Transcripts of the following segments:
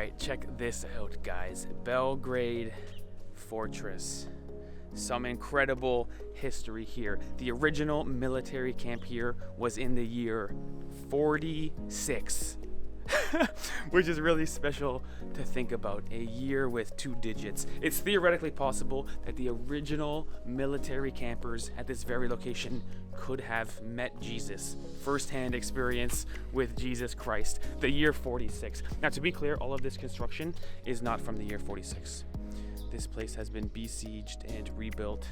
right, check this out, guys. Belgrade Fortress. Some incredible history here. The original military camp here was in the year 46. Which is really special to think about, a year with 2 digits. It's theoretically possible that the original military campers at this very location could have met Jesus, first-hand experience with Jesus Christ, the year 46. Now, to be clear, all of this construction is not from the year 46. This place has been besieged and rebuilt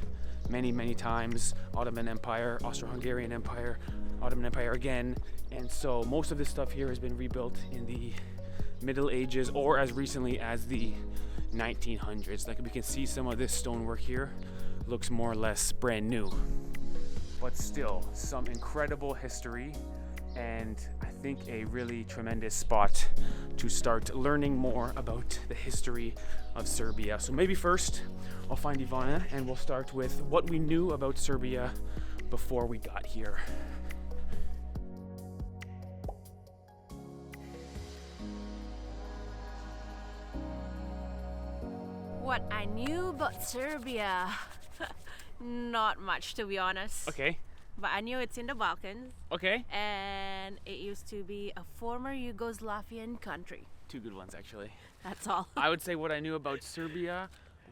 many, many times. Ottoman Empire, Austro-Hungarian Empire, Ottoman Empire again. And so most of this stuff here has been rebuilt in the Middle Ages or as recently as the 1900s. Like we can see some of this stonework here looks more or less brand new. But still, some incredible history, and I think a really tremendous spot to start learning more about the history of Serbia. So maybe first I'll find Ivana and we'll start with what we knew about Serbia before we got here. What I knew about Serbia? Not much, to be honest. Okay. But I knew it's in the Balkans. Okay. And it used to be a former Yugoslavian country. 2 good ones, actually. That's all. I would say what I knew about Serbia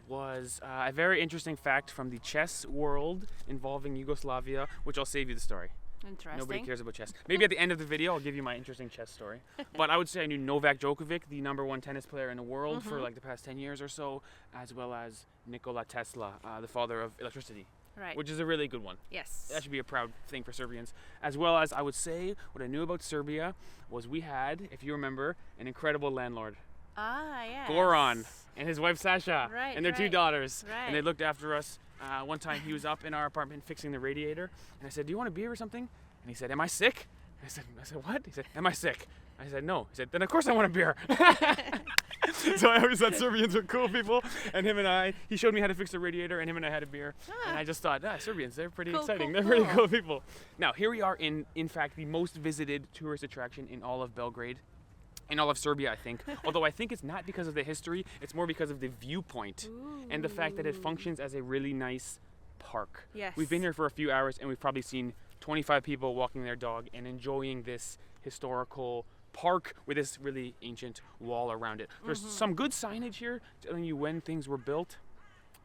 was a very interesting fact from the chess world involving Yugoslavia, which I'll save you the story. Interesting. Nobody cares about chess. Maybe at the end of the video, I'll give you my interesting chess story. But I would say I knew Novak Djokovic, the #1 tennis player in the world for like the past 10 years or so, as well as Nikola Tesla, the father of electricity. Right. Which is a really good one. Yes. That should be a proud thing for Serbians. As well as I would say what I knew about Serbia was we had, if you remember, an incredible landlord. Ah, yes. Goran and his wife Sasha and their 2 daughters. Right. And they looked after us. One time he was up in our apartment fixing the radiator, and I said, "Do you want a beer or something?" And he said, "Am I sick?" I said, "What?" He said, "Am I sick?" I said, "No." He said, "Then of course I want a beer." So I always thought Serbians were cool people, and he showed me how to fix the radiator, and him and I had a beer, and I just thought, Serbians, they're pretty exciting. They're pretty cool people. Now, here we are in fact, the most visited tourist attraction in all of Belgrade. In all of Serbia, I think. Although I think it's not because of the history, it's more because of the viewpoint and the fact that it functions as a really nice park. Yes. We've been here for a few hours and we've probably seen 25 people walking their dog and enjoying this historical park with this really ancient wall around it. There's some good signage here telling you when things were built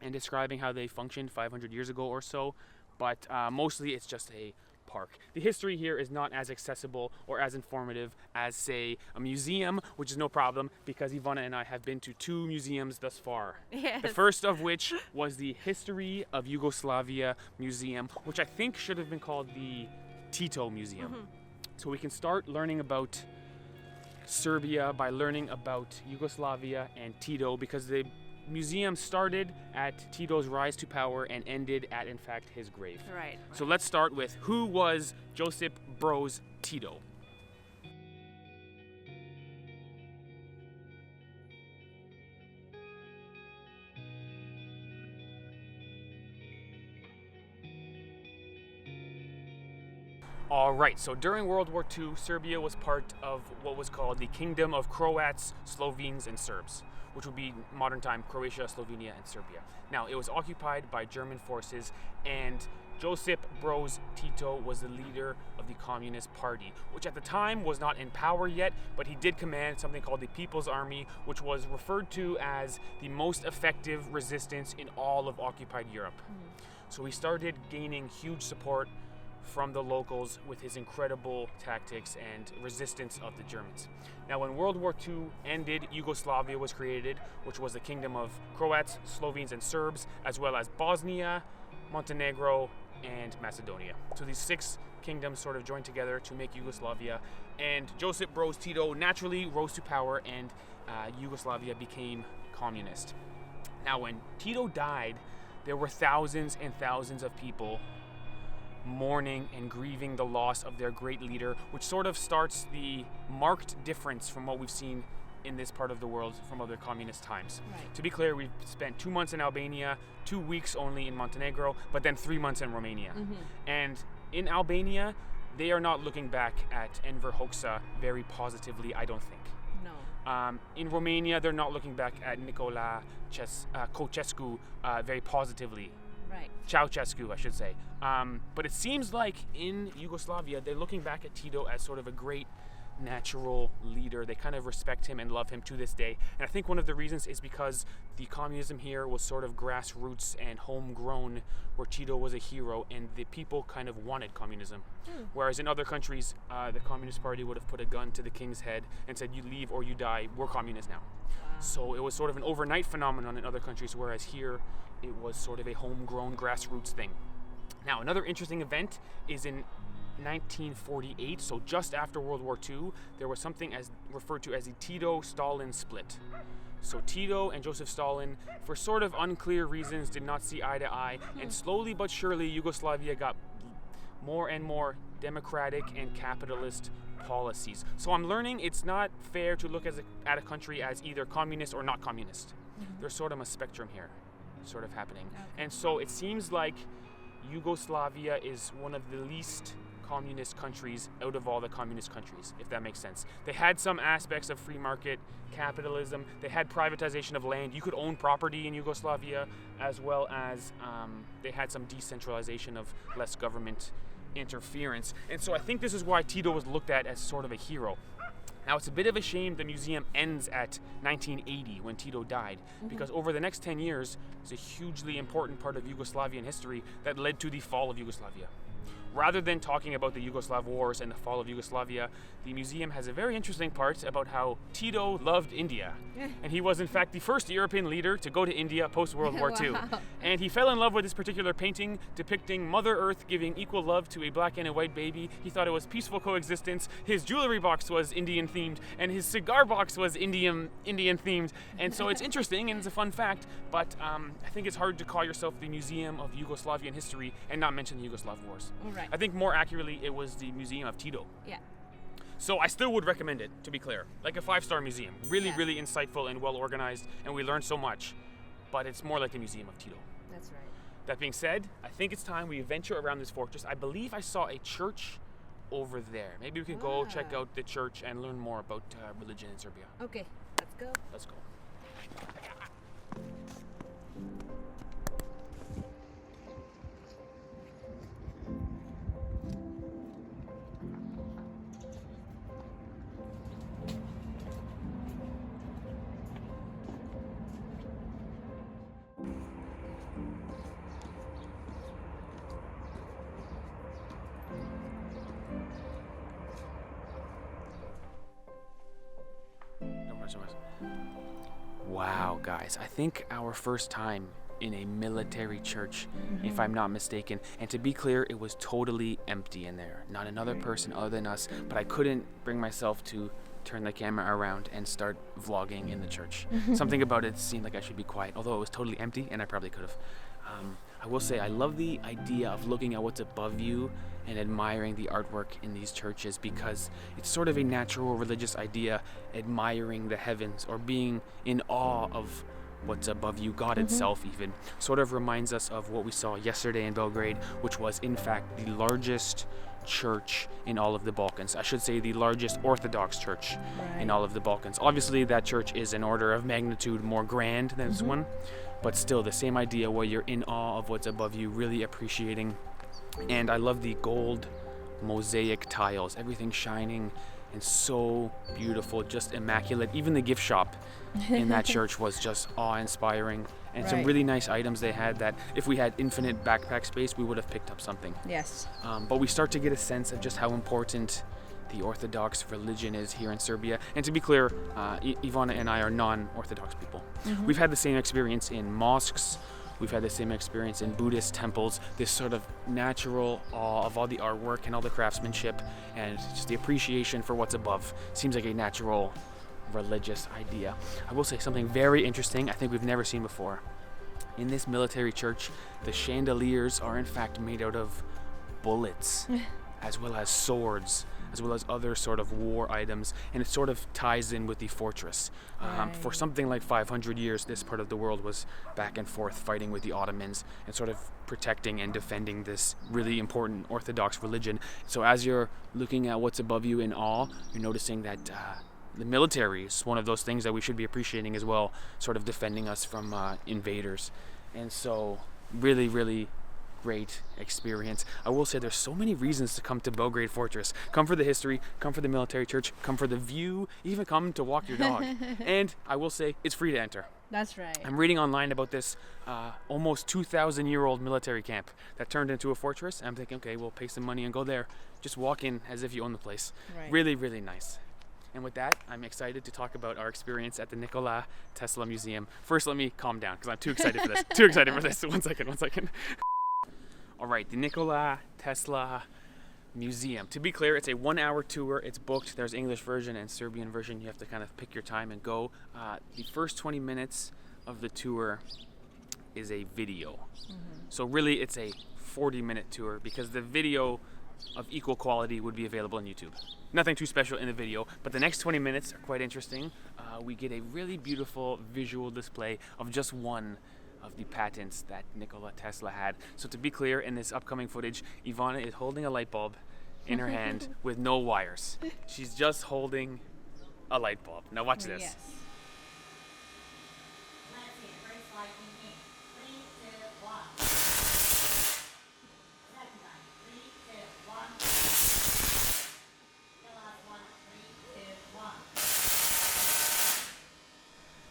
and describing how they functioned 500 years ago or so, but mostly it's just a park. The history here is not as accessible or as informative as, say, a museum, which is no problem because Ivana and I have been to 2 museums thus far. Yes. The first of which was the History of Yugoslavia Museum, which I think should have been called the Tito Museum. So we can start learning about Serbia by learning about Yugoslavia and Tito, because the museum started at Tito's rise to power and ended at, in fact, his grave. Right. So let's start with who was Josip Broz Tito. Alright, so during World War II, Serbia was part of what was called the Kingdom of Croats, Slovenes, and Serbs, which would be modern time Croatia, Slovenia, and Serbia. Now, it was occupied by German forces, and Josip Broz Tito was the leader of the Communist Party, which at the time was not in power yet, but he did command something called the People's Army, which was referred to as the most effective resistance in all of occupied Europe. So he started gaining huge support from the locals with his incredible tactics and resistance of the Germans. Now, when World War II ended, Yugoslavia was created, which was the kingdom of Croats, Slovenes, and Serbs, as well as Bosnia, Montenegro, and Macedonia. So these 6 kingdoms sort of joined together to make Yugoslavia, and Josip Broz Tito naturally rose to power, and Yugoslavia became communist. Now, when Tito died, there were thousands and thousands of people mourning and grieving the loss of their great leader, which sort of starts the marked difference from what we've seen in this part of the world from other communist times. Right. To be clear, we've spent 2 months in Albania, 2 weeks only in Montenegro, but then 3 months in Romania. And in Albania, they are not looking back at Enver Hoxha very positively, I don't think. No. In Romania, they're not looking back at Nikola Tesla very positively. Right. Ceausescu, I should say. But it seems like in Yugoslavia, they're looking back at Tito as sort of a great natural leader. They kind of respect him and love him to this day. And I think one of the reasons is because the communism here was sort of grassroots and homegrown, where Tito was a hero and the people kind of wanted communism. Whereas in other countries, the Communist Party would have put a gun to the king's head and said, you leave or you die, we're communist now. So it was sort of an overnight phenomenon in other countries, whereas here it was sort of a homegrown grassroots thing. Now, another interesting event is in 1948, so just after World War II, there was something as referred to as the Tito-Stalin split. So Tito and Joseph Stalin, for sort of unclear reasons, did not see eye to eye, and slowly but surely Yugoslavia got more and more democratic and capitalist policies. So I'm learning it's not fair to look at a country as either communist or not communist. There's sort of a spectrum here sort of happening. And so it seems like Yugoslavia is one of the least communist countries out of all the communist countries, if that makes sense. They had some aspects of free market capitalism. They had privatization of land. You could own property in Yugoslavia, as well as they had some decentralization of less government interference. And so I think this is why Tito was looked at as sort of a hero. Now, it's a bit of a shame the museum ends at 1980 when Tito died, because over the next 10 years, it's a hugely important part of Yugoslavian history that led to the fall of Yugoslavia. Rather than talking about the Yugoslav wars and the fall of Yugoslavia, the museum has a very interesting part about how Tito loved India. And he was, in fact, the first European leader to go to India post-World War II. And he fell in love with this particular painting depicting Mother Earth giving equal love to a black and a white baby. He thought it was peaceful coexistence. His jewelry box was Indian-themed, and his cigar box was Indian-themed. And so it's interesting, and it's a fun fact, but I think it's hard to call yourself the Museum of Yugoslavian History and not mention the Yugoslav wars. Right. I think more accurately, it was the Museum of Tito. Yeah. So I still would recommend it, to be clear. Like a 5-star museum. Really, really insightful and well organized, and we learned so much. But it's more like the Museum of Tito. That's right. That being said, I think it's time we venture around this fortress. I believe I saw a church over there. Maybe we can go check out the church and learn more about religion in Serbia. Okay, let's go. Let's go. Wow, guys, I think our first time in a military church, if I'm not mistaken. And to be clear, it was totally empty in there. Not another person other than us, but I couldn't bring myself to turn the camera around and start vlogging in the church. Something about it seemed like I should be quiet, although it was totally empty and I probably could have. I will say I love the idea of looking at what's above you and admiring the artwork in these churches, because it's sort of a natural religious idea, admiring the heavens or being in awe of what's above you. God itself even sort of reminds us of what we saw yesterday in Belgrade, which was in fact the largest church in all of the Balkans. I should say the largest Orthodox church in all of the Balkans. Obviously that church is an order of magnitude more grand than this one, but still the same idea where you're in awe of what's above you, really appreciating. And I love the gold mosaic tiles, everything shining and so beautiful, just immaculate. Even the gift shop in that church was just awe-inspiring, and some really nice items they had that if we had infinite backpack space, we would have picked up something. Yes. But we start to get a sense of just how important the Orthodox religion is here in Serbia. And to be clear, Ivana and I are non-Orthodox people. We've had the same experience in mosques. We've had the same experience in Buddhist temples, this sort of natural awe of all the artwork and all the craftsmanship and just the appreciation for what's above. Seems like a natural religious idea. I will say something very interesting I think we've never seen before. In this military church, the chandeliers are in fact made out of bullets, as well as swords, as well as other sort of war items, and it sort of ties in with the fortress. For something like 500 years, this part of the world was back and forth fighting with the Ottomans and sort of protecting and defending this really important Orthodox religion. So as you're looking at what's above you in awe, you're noticing that the military is one of those things that we should be appreciating as well, sort of defending us from invaders. And so really, really great experience. I will say there's so many reasons to come to Belgrade Fortress. Come for the history, come for the military church, come for the view, even come to walk your dog. And I will say it's free to enter. That's right. I'm reading online about this almost 2,000-year-old military camp that turned into a fortress. I'm thinking, okay, we'll pay some money and go there. Just walk in as if you own the place. Right. Really, really nice. And with that, I'm excited to talk about our experience at the Nikola Tesla Museum. First, let me calm down because I'm too excited for this. Too excited for this. One second. All right, the Nikola Tesla Museum. To be clear, it's a 1-hour tour. It's booked. There's English version and Serbian version. You have to kind of pick your time and go. The first 20 minutes of the tour is a video. So really, it's a 40-minute tour because the video of equal quality would be available on YouTube. Nothing too special in the video, but the next 20 minutes are quite interesting. We get a really beautiful visual display of just one of the patents that Nikola Tesla had. So to be clear, in this upcoming footage, Ivana is holding a light bulb in her hand with no wires. She's just holding a light bulb. Now watch this. Yes.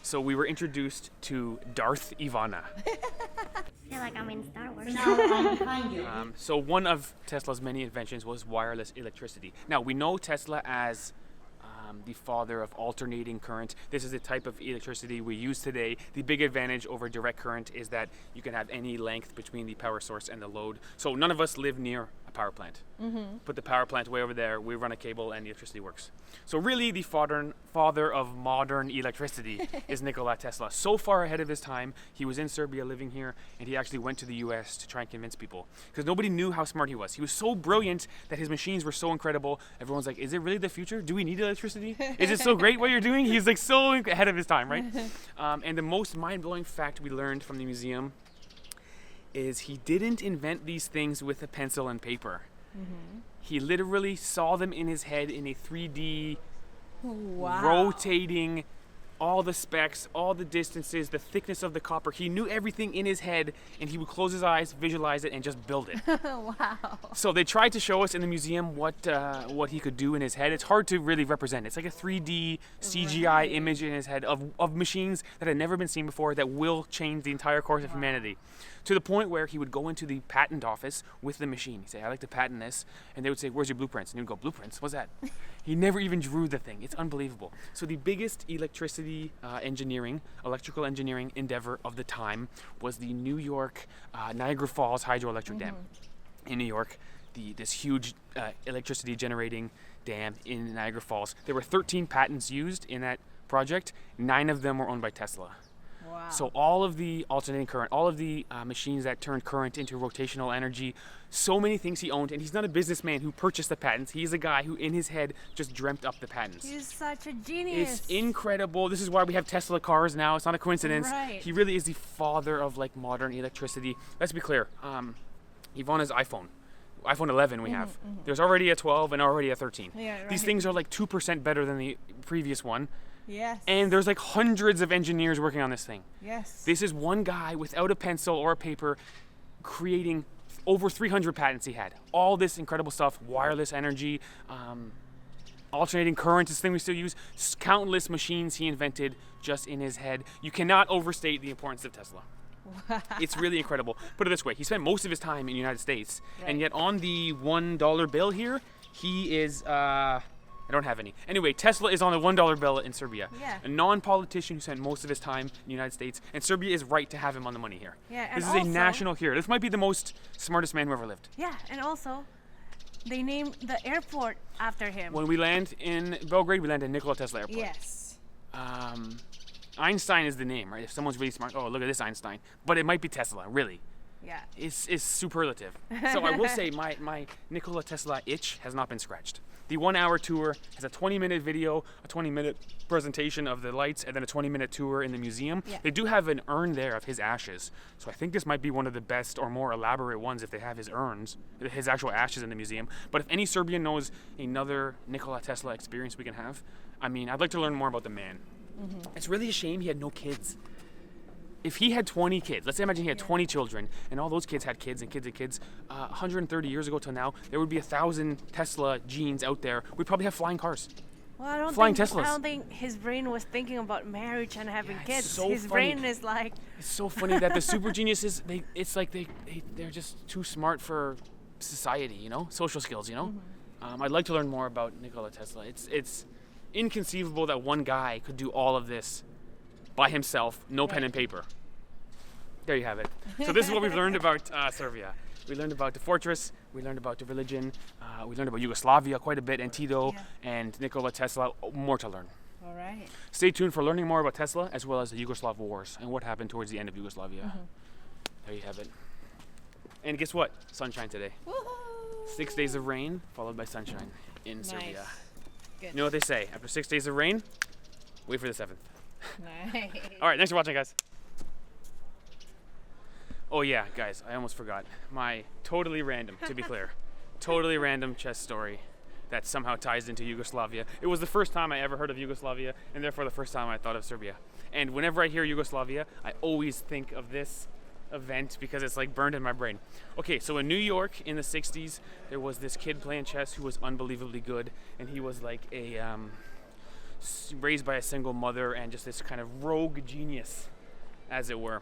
So we were introduced to Darth Ivana. I feel like I'm in Star Wars. So one of Tesla's many inventions was wireless electricity. Now we know Tesla as the father of alternating current. This is the type of electricity we use today. The big advantage over direct current is that you can have any length between the power source and the load. So none of us live near a power plant. Put the power plant way over there, we run a cable and the electricity works. So really the father of modern electricity is Nikola Tesla. So far ahead of his time, he was in Serbia living here, and he actually went to the US to try and convince people. Because nobody knew how smart he was. He was so brilliant that his machines were so incredible. Everyone's like, is it really the future? Do we need electricity? Is it so great what you're doing? He's like so ahead of his time, right? And the most mind-blowing fact we learned from the museum is he didn't invent these things with a pencil and paper. He literally saw them in his head in a 3D rotating all the specs, all the distances, the thickness of the copper. He knew everything in his head, and he would close his eyes, visualize it, and just build it. Wow. So they tried to show us in the museum what he could do in his head. It's hard to really represent. It's like a 3D CGI image in his head of machines that had never been seen before that will change the entire course of humanity. To the point where he would go into the patent office with the machine. He'd say, I like to patent this. And they would say, where's your blueprints? And he would go, blueprints? What's that? He never even drew the thing. It's unbelievable. So the biggest electrical engineering endeavor of the time was the New York Niagara Falls hydroelectric dam in New York. This huge electricity generating dam in Niagara Falls. There were 13 patents used in that project. 9 of them were owned by Tesla. Wow. So all of the alternating current, all of the machines that turned current into rotational energy, so many things he owned. And he's not a businessman who purchased the patents. He's a guy who in his head just dreamt up the patents. He's such a genius. It's incredible. This is why we have Tesla cars now. It's not a coincidence. Right. He really is the father of like modern electricity. Let's be clear. Ivana's iPhone 11 we have. There's already a 12 and already a 13. Yeah, right. These things are like 2% better than the previous one. Yes. And there's like hundreds of engineers working on this thing. Yes. This is one guy without a pencil or a paper creating over 300 patents he had. All this incredible stuff, wireless energy, alternating current, this thing we still use, countless machines he invented just in his head. You cannot overstate the importance of Tesla. Wow. It's really incredible. Put it this way, he spent most of his time in the United States, Right. and yet on the $1 bill here, he is, I don't have any. Anyway, Tesla is on the $1 bill in Serbia. Yeah. A non-politician who spent most of his time in the United States, and Serbia is right to have him on the money here. Yeah, and this is also- a national hero. This might be the most smartest man who ever lived. Yeah, and also, they named the airport after him. When we land in Belgrade, we land at Nikola Tesla Airport. Yes. Einstein is the name, right? If someone's really smart, oh, look at this Einstein. But it might be Tesla, really. Yeah. It's superlative. So I will say my Nikola Tesla itch has not been scratched. The 1-hour tour has a 20-minute video, a 20-minute presentation of the lights, and then a 20-minute tour in the museum. Yeah. They do have an urn there of his ashes. So I think this might be one of the best or more elaborate ones if they have his urns, his actual ashes in the museum. But if any Serbian knows another Nikola Tesla experience we can have, I mean, I'd like to learn more about the man. It's really a shame he had no kids. If he had 20 kids, let's imagine he had 20 children, and all those kids had kids and kids and kids, 130 years ago till now, there would be 1,000 Tesla genes out there. We'd probably have flying cars. Well, I don't Flying think, Teslas. I don't think his brain was thinking about marriage and having Yeah, it's kids. so His funny. brain is like, It's so funny that the super geniuses, it's like they're just too smart for society, you know, social skills, you know. I'd like to learn more about Nikola Tesla. It's inconceivable that one guy could do all of this by himself, no pen and paper. There you have it. So this is what we've learned about Serbia. We learned about the fortress, we learned about the religion, we learned about Yugoslavia quite a bit, and Tito and Nikola Tesla. More to learn. all right. Stay tuned for learning more about Tesla as well as the Yugoslav wars and what happened towards the end of Yugoslavia. There you have it. And guess what? Sunshine today. Woohoo! 6 days of rain followed by sunshine in Serbia. Good. You know what they say? After 6 days of rain, wait for the 7th. Nice. All right, thanks for watching, guys. Oh yeah, guys, I almost forgot. My totally random, to be clear, totally random chess story that somehow ties into Yugoslavia. It was the first time I ever heard of Yugoslavia, and therefore the first time I thought of Serbia. And whenever I hear Yugoslavia, I always think of this event because it's like burned in my brain. Okay, so in New York in the 60s, there was this kid playing chess who was unbelievably good, and he was like a raised by a single mother and just this kind of rogue genius, as it were.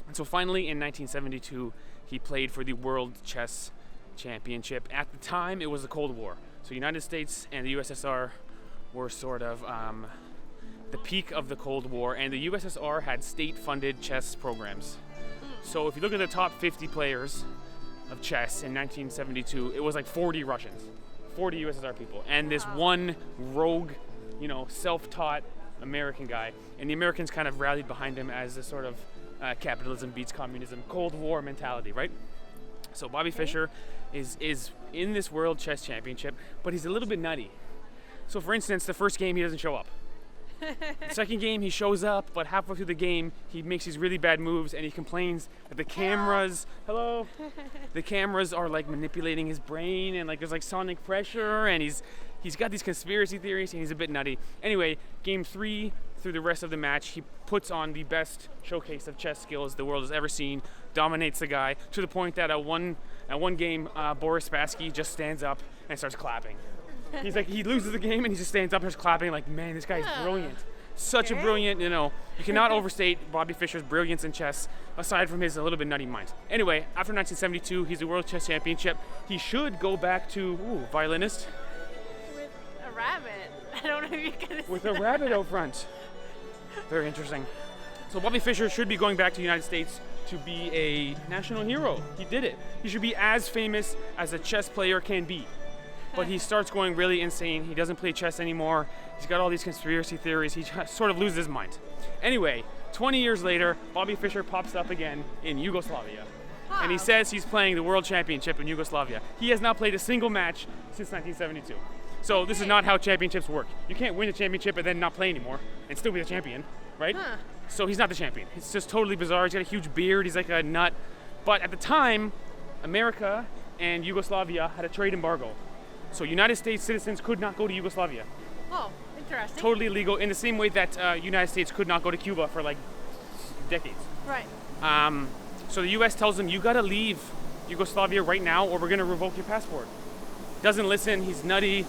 And so finally in 1972, he played for the World Chess Championship. At the time, it was the Cold War. So United States and the USSR were sort of the peak of the Cold War, and the USSR had state-funded chess programs. So if you look at the top 50 players of chess in 1972, it was like 40 Russians, 40 USSR people, and this one rogue, you know, self-taught American guy. And the Americans kind of rallied behind him as a sort of capitalism beats communism, Cold War mentality, right? So Bobby Fischer is in this World Chess Championship, but he's a little bit nutty. So for instance, the first game he doesn't show up. The second game he shows up, but halfway through the game he makes these really bad moves and he complains that the cameras, the cameras are like manipulating his brain, and like there's like sonic pressure, and he's got these conspiracy theories and he's a bit nutty. Anyway, game 3 through the rest of the match, he puts on the best showcase of chess skills the world has ever seen, dominates the guy to the point that at one game, Boris Spassky just stands up and starts clapping. He's like, he loses the game and he just stands up and starts clapping like, man, this guy's brilliant. Such a brilliant, you know, you cannot overstate Bobby Fischer's brilliance in chess, aside from his a little bit nutty mind. Anyway, after 1972, he's the World Chess Championship. He should go back to, violinist. With a rabbit. I don't know if you can. With a rabbit out front. Very interesting. So Bobby Fischer should be going back to the United States to be a national hero. He did it. He should be as famous as a chess player can be. But he starts going really insane. He doesn't play chess anymore. He's got all these conspiracy theories. He just sort of loses his mind. Anyway, 20 years later, Bobby Fischer pops up again in Yugoslavia. And he says he's playing the World Championship in Yugoslavia. He has not played a single match since 1972. So this is not how championships work. You can't win a championship and then not play anymore and still be the champion, right? So he's not the champion. It's just totally bizarre. He's got a huge beard. He's like a nut. But at the time, America and Yugoslavia had a trade embargo. So United States citizens could not go to Yugoslavia. Oh, interesting. Totally illegal, in the same way that United States could not go to Cuba for like decades. Right. So the US tells him, you gotta leave Yugoslavia right now or we're gonna revoke your passport. Doesn't listen, he's nutty.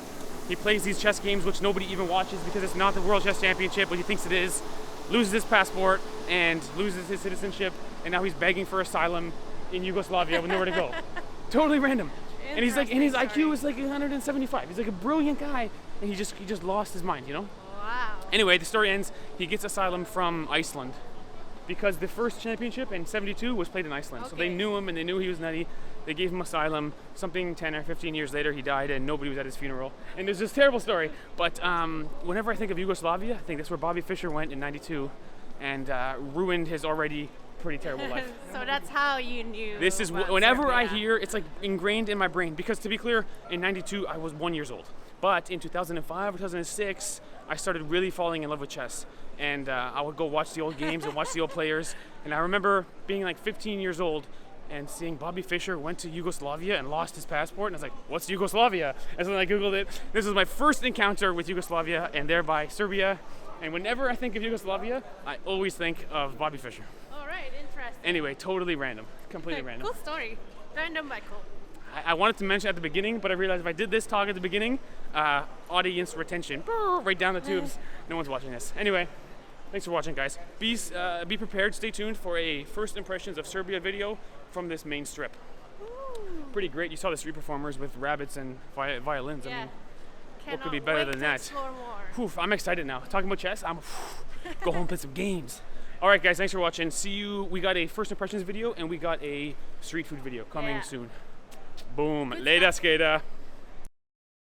He plays these chess games which nobody even watches because it's not the World Chess Championship, but he thinks it is. Loses his passport and loses his citizenship, and now he's begging for asylum in Yugoslavia with nowhere to go. Totally random. And he's like, and his IQ is like 175. He's like a brilliant guy, and he just lost his mind, you know? Wow. Anyway, the story ends, he gets asylum from Iceland because the first championship in 72 was played in Iceland. So they knew him and they knew he was nutty. They gave him asylum. Something 10 or 15 years later, he died and nobody was at his funeral. And there's this terrible story. But whenever I think of Yugoslavia, I think that's where Bobby Fischer went in 92 and ruined his already pretty terrible life. So that's how you knew. This is about whenever I Serbia. hear, it's like ingrained in my brain. Because to be clear, in 92, I was 1 year old. But in 2005 or 2006, I started really falling in love with chess. And I would go watch the old games and watch the old players. And I remember being like 15 years old, and seeing Bobby Fischer went to Yugoslavia and lost his passport, and I was like, what's Yugoslavia? And so then I googled it. This was my first encounter with Yugoslavia and thereby Serbia. And whenever I think of Yugoslavia, I always think of Bobby Fischer. All right, interesting. Anyway, totally random, completely random. Cool story. Random but cool. I wanted to mention at the beginning, but I realized if I did this talk at the beginning, audience retention, right down the tubes. No one's watching this. Anyway, thanks for watching, guys. Be prepared, stay tuned for a first impressions of Serbia video from this main strip. Ooh. Pretty great. You saw the street performers with rabbits and violins. Yeah. I mean, what could be better than that? Explore more. Oof, I'm excited now. Talking about chess, go home and play some games. All right, guys, thanks for watching. See you. We got a first impressions video and we got a street food video coming soon. Boom. Later, skater.